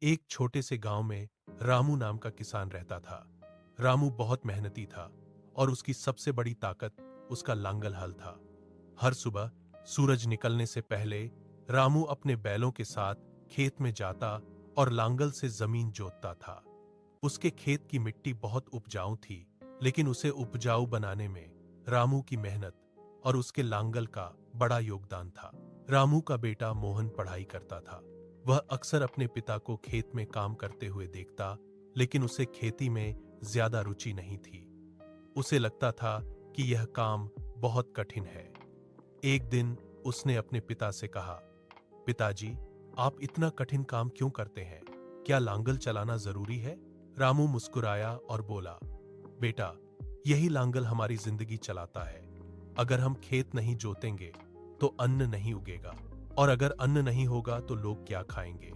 एक छोटे से गांव में रामू नाम का किसान रहता था। रामू बहुत मेहनती था और उसकी सबसे बड़ी ताकत उसका लांगल हल था। हर सुबह सूरज निकलने से पहले रामू अपने बैलों के साथ खेत में जाता और लांगल से जमीन जोतता था। उसके खेत की मिट्टी बहुत उपजाऊ थी, लेकिन उसे उपजाऊ बनाने में रामू की मेहनत और उसके लांगल का बड़ा योगदान था। रामू का बेटा मोहन पढ़ाई करता था। वह अक्सर अपने पिता को खेत में काम करते हुए देखता, लेकिन उसे खेती में ज्यादा रुचि नहीं थी। उसे लगता था कि यह काम बहुत कठिन है। एक दिन उसने अपने पिता से कहा, पिताजी, आप इतना कठिन काम क्यों करते हैं? क्या लांगल चलाना जरूरी है? रामू मुस्कुराया और बोला, बेटा, यही लांगल हमारी जिंदगी चलाता है। अगर हम खेत नहीं जोतेंगे तो अन्न नहीं उगेगा, और अगर अन्न नहीं होगा तो लोग क्या खाएंगे?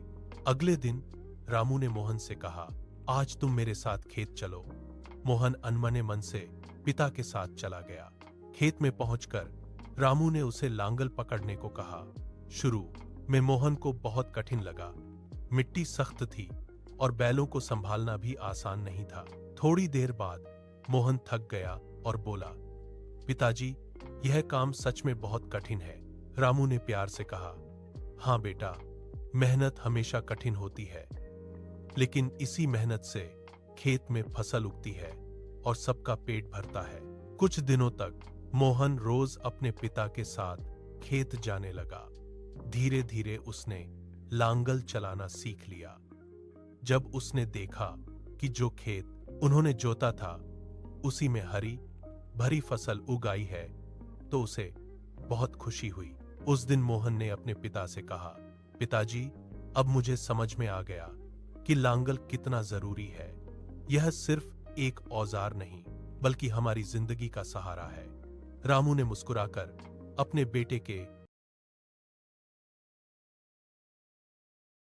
अगले दिन रामू ने मोहन से कहा, आज तुम मेरे साथ खेत चलो। मोहन अनमने मन से पिता के साथ चला गया। खेत में पहुंचकर रामू ने उसे लांगल पकड़ने को कहा। शुरू में मोहन को बहुत कठिन लगा। मिट्टी सख्त थी और बैलों को संभालना भी आसान नहीं था। थोड़ी देर बाद मोहन थक गया और बोला, पिताजी, यह काम सच में बहुत कठिन है। रामू ने प्यार से कहा, हाँ बेटा, मेहनत हमेशा कठिन होती है, लेकिन इसी मेहनत से खेत में फसल उगती है और सबका पेट भरता है। कुछ दिनों तक मोहन रोज अपने पिता के साथ खेत जाने लगा। धीरे धीरे उसने लांगल चलाना सीख लिया। जब उसने देखा कि जो खेत उन्होंने जोता था उसी में हरी भरी फसल उगाई है, तो उसे बहुत खुशी हुई। उस दिन मोहन ने अपने पिता से कहा, पिताजी, अब मुझे समझ में आ गया कि लांगल कितना जरूरी है। यह सिर्फ एक औजार नहीं, बल्कि हमारी जिंदगी का सहारा है। रामू ने मुस्कुराकर अपने बेटे के